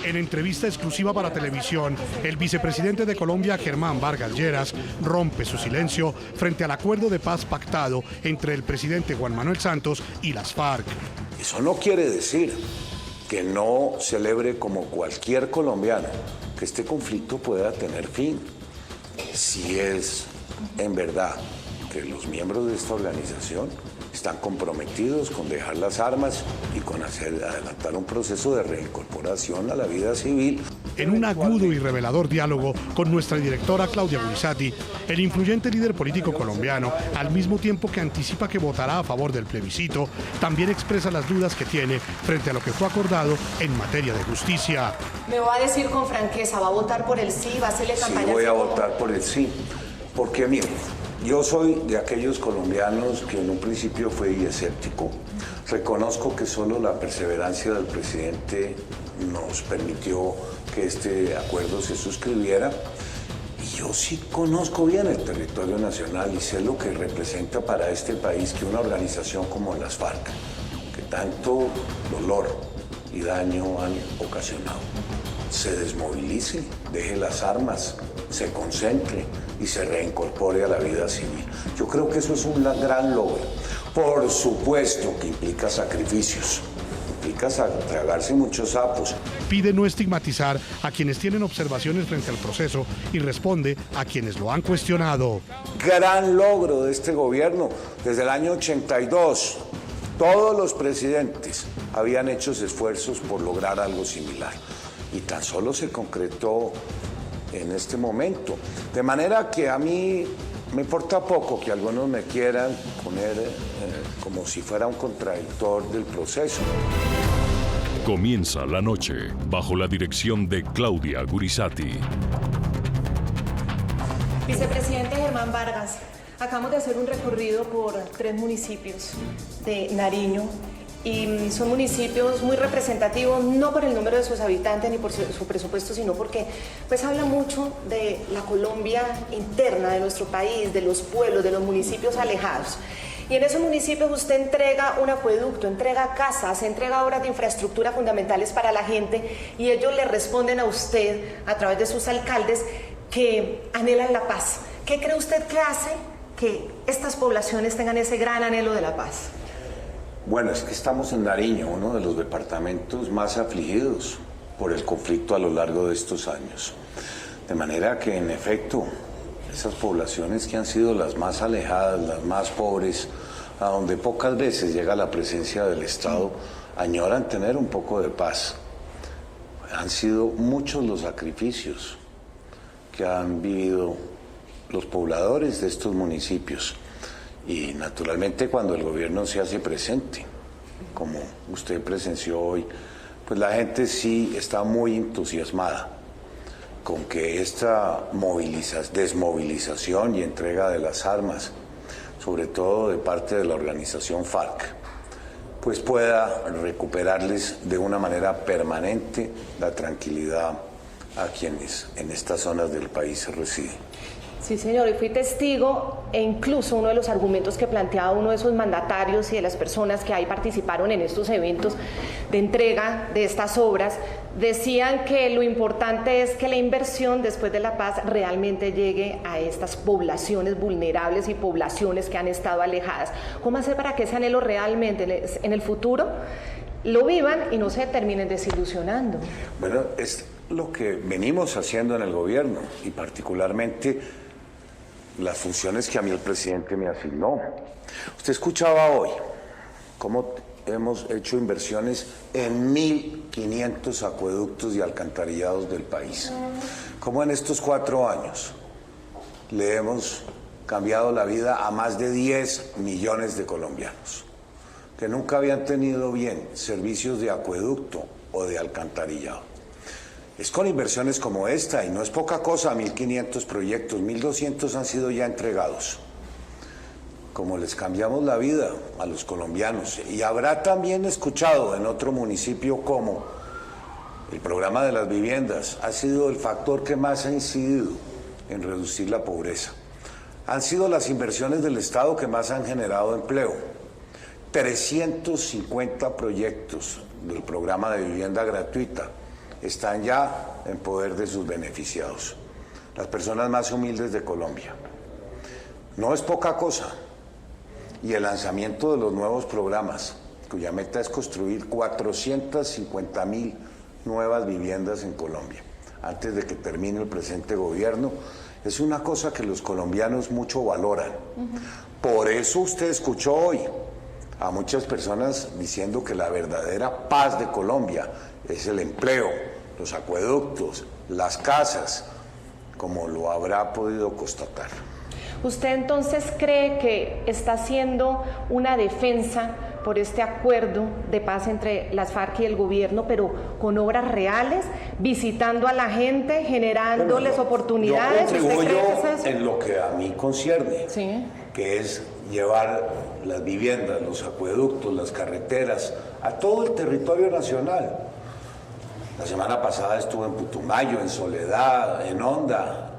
En entrevista exclusiva para televisión, el vicepresidente de Colombia, Germán Vargas Lleras, rompe su silencio frente al acuerdo de paz pactado entre el presidente Juan Manuel Santos y las FARC. Eso no quiere decir que no celebre como cualquier colombiano que este conflicto pueda tener fin. Si es en verdad que los miembros de esta organización están comprometidos con dejar las armas y con adelantar un proceso de reincorporación a la vida civil. En un agudo y revelador diálogo con nuestra directora Claudia Gurizati, el influyente líder político colombiano, al mismo tiempo que anticipa que votará a favor del plebiscito, también expresa las dudas que tiene frente a lo que fue acordado en materia de justicia. Me va a decir con franqueza, ¿va a votar por el sí? ¿Va a hacerle campaña? Sí, voy a votar por el sí, porque mire, yo soy de aquellos colombianos que en un principio fui escéptico. Reconozco que solo la perseverancia del presidente nos permitió que este acuerdo se suscribiera. Y yo sí conozco bien el territorio nacional y sé lo que representa para este país que una organización como las FARC, que tanto dolor y daño han ocasionado, se desmovilice, deje las armas, se concentre y se reincorpore a la vida civil. Yo creo que eso es un gran logro. Por supuesto que implica sacrificios, implica tragarse muchos sapos. Pide no estigmatizar a quienes tienen observaciones frente al proceso y responde a quienes lo han cuestionado. Gran logro de este gobierno. Desde el año 82, todos los presidentes habían hecho esfuerzos por lograr algo similar. Y tan solo se concretó en este momento. De manera que a mí me importa poco que algunos me quieran poner como si fuera un contradictor del proceso. Comienza la noche bajo la dirección de Claudia Gurizati. Vicepresidente Germán Vargas, acabamos de hacer un recorrido por 3 municipios de Nariño y son municipios muy representativos, no por el número de sus habitantes ni por su presupuesto, sino porque pues habla mucho de la Colombia interna de nuestro país, de los pueblos, de los municipios alejados. Y en esos municipios usted entrega un acueducto, entrega casas, entrega obras de infraestructura fundamentales para la gente y ellos le responden a usted a través de sus alcaldes que anhelan la paz. ¿Qué cree usted que hace que estas poblaciones tengan ese gran anhelo de la paz? Bueno, es que estamos en Nariño, uno de los departamentos más afligidos por el conflicto a lo largo de estos años. De manera que, en efecto, esas poblaciones que han sido las más alejadas, las más pobres, a donde pocas veces llega la presencia del Estado, añoran tener un poco de paz. Han sido muchos los sacrificios que han vivido los pobladores de estos municipios. Y naturalmente cuando el gobierno se hace presente, como usted presenció hoy, pues la gente sí está muy entusiasmada con que esta desmovilización y entrega de las armas, sobre todo de parte de la organización FARC, pues pueda recuperarles de una manera permanente la tranquilidad a quienes en estas zonas del país residen. Sí, señor, y fui testigo e incluso uno de los argumentos que planteaba uno de esos mandatarios y de las personas que ahí participaron en estos eventos de entrega de estas obras, decían que lo importante es que la inversión después de la paz realmente llegue a estas poblaciones vulnerables y poblaciones que han estado alejadas. ¿Cómo hacer para que ese anhelo realmente en el futuro lo vivan y no se terminen desilusionando? Bueno, es lo que venimos haciendo en el gobierno y particularmente las funciones que a mí el presidente me asignó. Usted escuchaba hoy cómo hemos hecho inversiones en 1.500 acueductos y alcantarillados del país. Cómo en estos 4 años le hemos cambiado la vida a más de 10 millones de colombianos que nunca habían tenido bien servicios de acueducto o de alcantarillado. Es con inversiones como esta, y no es poca cosa, 1.500 proyectos, 1.200 han sido ya entregados. Como les cambiamos la vida a los colombianos. Y habrá también escuchado en otro municipio cómo el programa de las viviendas ha sido el factor que más ha incidido en reducir la pobreza. Han sido las inversiones del Estado que más han generado empleo. 350 proyectos del programa de vivienda gratuita están ya en poder de sus beneficiados, las personas más humildes de Colombia. No es poca cosa. Y el lanzamiento de los nuevos programas, cuya meta es construir 450.000 nuevas viviendas en Colombia, antes de que termine el presente gobierno, es una cosa que los colombianos mucho valoran. Por eso usted escuchó hoy a muchas personas diciendo que la verdadera paz de Colombia es el empleo, los acueductos, las casas, como lo habrá podido constatar. ¿Usted entonces cree que está haciendo una defensa por este acuerdo de paz entre las FARC y el gobierno, pero con obras reales, visitando a la gente, generándoles oportunidades? Yo contribuyo en lo que a mí concierne, sí, que es llevar las viviendas, los acueductos, las carreteras a todo el territorio nacional. La semana pasada estuve en Putumayo, en Soledad, en Honda.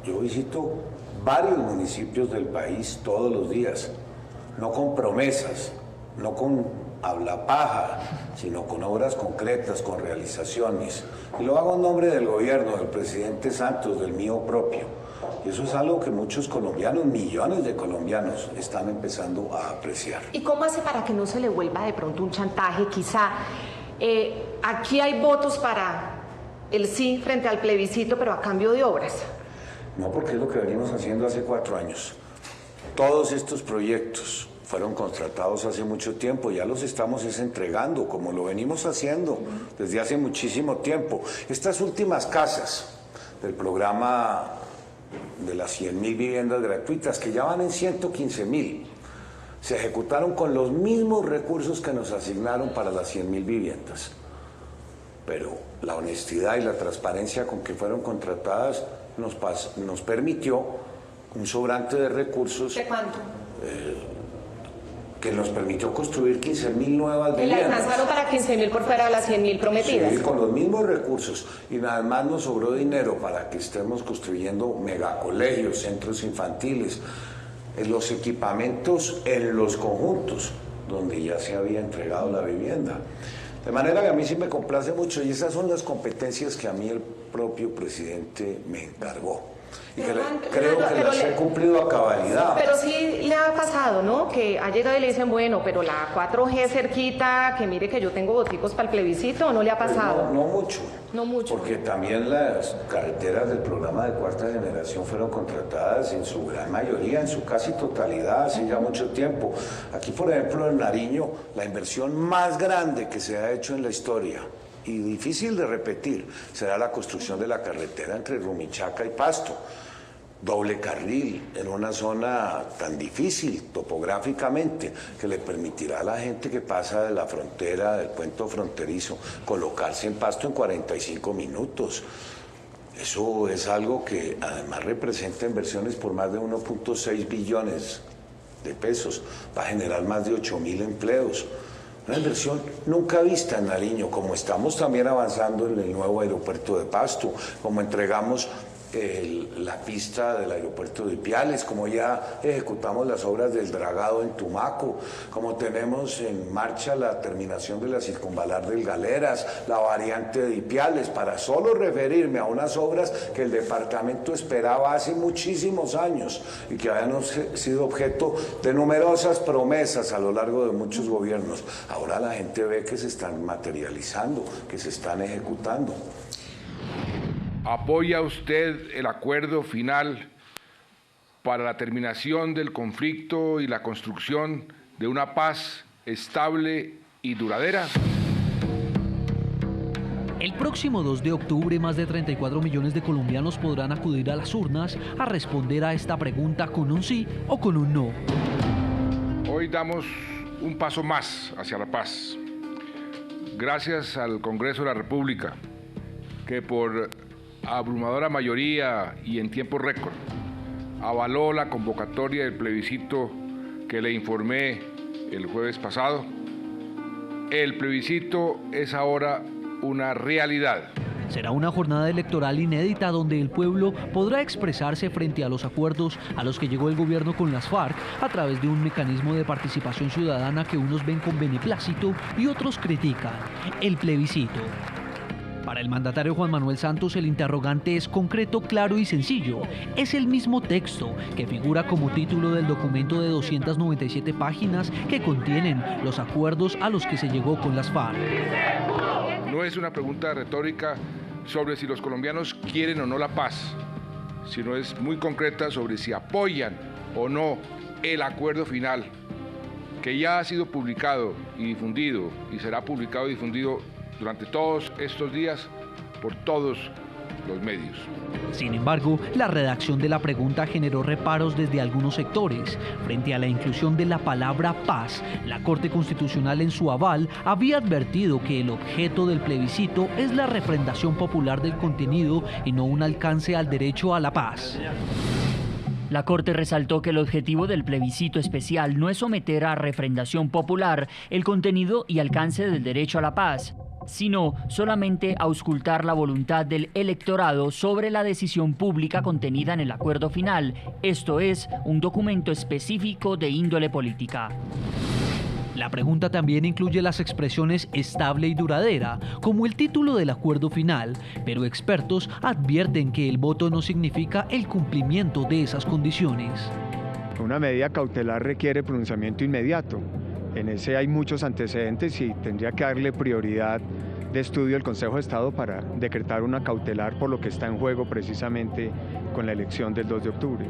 Yo visito varios municipios del país todos los días, no con promesas, no con habla paja, sino con obras concretas, con realizaciones. Y lo hago en nombre del gobierno, del presidente Santos, del mío propio. Y eso es algo que muchos colombianos, millones de colombianos, están empezando a apreciar. ¿Y cómo hace para que no se le vuelva de pronto un chantaje? Quizá aquí hay votos para el sí frente al plebiscito, pero a cambio de obras. No, porque es lo que venimos haciendo hace 4 años. Todos estos proyectos fueron contratados hace mucho tiempo, ya los estamos entregando, como lo venimos haciendo desde hace muchísimo tiempo. Estas últimas casas del programa de las 100.000 viviendas gratuitas, que ya van en 115.000, se ejecutaron con los mismos recursos que nos asignaron para las 100.000 viviendas. Pero la honestidad y la transparencia con que fueron contratadas nos permitió un sobrante de recursos. ¿De cuánto? Que nos permitió construir 15.000 nuevas ¿Y viviendas. la alcanzaron para 15.000 por fuera de las 100.000 prometidas? Sí, con los mismos recursos. Y nada más nos sobró dinero para que estemos construyendo megacolegios, centros infantiles, los equipamientos en los conjuntos donde ya se había entregado la vivienda. De manera que a mí sí me complace mucho, y esas son las competencias que a mí el propio presidente me encargó. Y que creo que las he cumplido a cabalidad. Pero sí le ha pasado, ¿no? Que ha llegado y le dicen, bueno, pero la 4G cerquita, que mire que yo tengo boticos para el plebiscito, ¿o no le ha pasado? Pues no mucho. No mucho. Porque también las carreteras del programa de cuarta generación fueron contratadas en su gran mayoría, en su casi totalidad, hace ya mucho tiempo. Aquí, por ejemplo, en Nariño, la inversión más grande que se ha hecho en la historia, y difícil de repetir, será la construcción de la carretera entre Rumichaca y Pasto. Doble carril en una zona tan difícil topográficamente, que le permitirá a la gente que pasa de la frontera, del puente fronterizo, colocarse en Pasto en 45 minutos. Eso es algo que además representa inversiones por más de 1.6 billones de pesos, va a generar más de 8.000 empleos. Una inversión nunca vista en Nariño, como estamos también avanzando en el nuevo aeropuerto de Pasto, como entregamos la pista del aeropuerto de Ipiales, como ya ejecutamos las obras del dragado en Tumaco, como tenemos en marcha la terminación de la circunvalar del Galeras, la variante de Ipiales, para solo referirme a unas obras que el departamento esperaba hace muchísimos años y que habían sido objeto de numerosas promesas a lo largo de muchos gobiernos. Ahora la gente ve que se están materializando, que se están ejecutando. ¿Apoya usted el acuerdo final para la terminación del conflicto y la construcción de una paz estable y duradera? El próximo 2 de octubre, más de 34 millones de colombianos podrán acudir a las urnas a responder a esta pregunta con un sí o con un no. Hoy damos un paso más hacia la paz. Gracias al Congreso de la República, que por abrumadora mayoría y en tiempo récord avaló la convocatoria del plebiscito que le informé el jueves pasado. El plebiscito es ahora una realidad. Será una jornada electoral inédita donde el pueblo podrá expresarse frente a los acuerdos a los que llegó el gobierno con las FARC a través de un mecanismo de participación ciudadana que unos ven con beneplácito y otros critican: el plebiscito. Para el mandatario Juan Manuel Santos, el interrogante es concreto, claro y sencillo. Es el mismo texto que figura como título del documento de 297 páginas que contienen los acuerdos a los que se llegó con las FARC. No es una pregunta retórica sobre si los colombianos quieren o no la paz, sino es muy concreta sobre si apoyan o no el acuerdo final, que ya ha sido publicado y difundido, y será publicado y difundido durante todos estos días por todos los medios. Sin embargo, la redacción de la pregunta generó reparos desde algunos sectores. Frente a la inclusión de la palabra paz, la Corte Constitucional en su aval había advertido que el objeto del plebiscito es la refrendación popular del contenido y no un alcance al derecho a la paz. La Corte resaltó que el objetivo del plebiscito especial no es someter a refrendación popular el contenido y alcance del derecho a la paz, sino solamente auscultar la voluntad del electorado sobre la decisión pública contenida en el acuerdo final, esto es, un documento específico de índole política. La pregunta también incluye las expresiones estable y duradera, como el título del acuerdo final, pero expertos advierten que el voto no significa el cumplimiento de esas condiciones. Una medida cautelar requiere pronunciamiento inmediato. En ese hay muchos antecedentes y tendría que darle prioridad de estudio al Consejo de Estado para decretar una cautelar por lo que está en juego precisamente con la elección del 2 de octubre.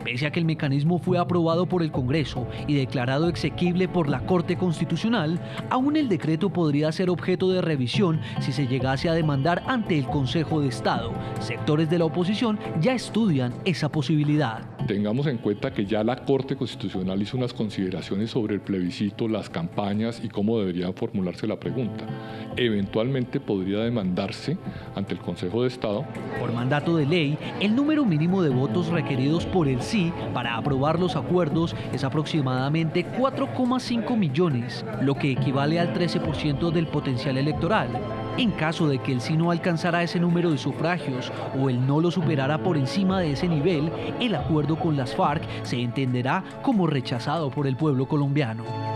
Pese a que el mecanismo fue aprobado por el Congreso y declarado exequible por la Corte Constitucional, aún el decreto podría ser objeto de revisión si se llegase a demandar ante el Consejo de Estado. Sectores de la oposición ya estudian esa posibilidad. Tengamos en cuenta que ya la Corte Constitucional hizo unas consideraciones sobre el plebiscito, las campañas y cómo debería formularse la pregunta. Eventualmente podría demandarse ante el Consejo de Estado. Por mandato de ley, el número mínimo de votos requeridos por el sí para aprobar los acuerdos es aproximadamente 4,5 millones, lo que equivale al 13% del potencial electoral. En caso de que el sí no alcanzara ese número de sufragios o el no lo superara por encima de ese nivel, el acuerdo con las FARC se entenderá como rechazado por el pueblo colombiano.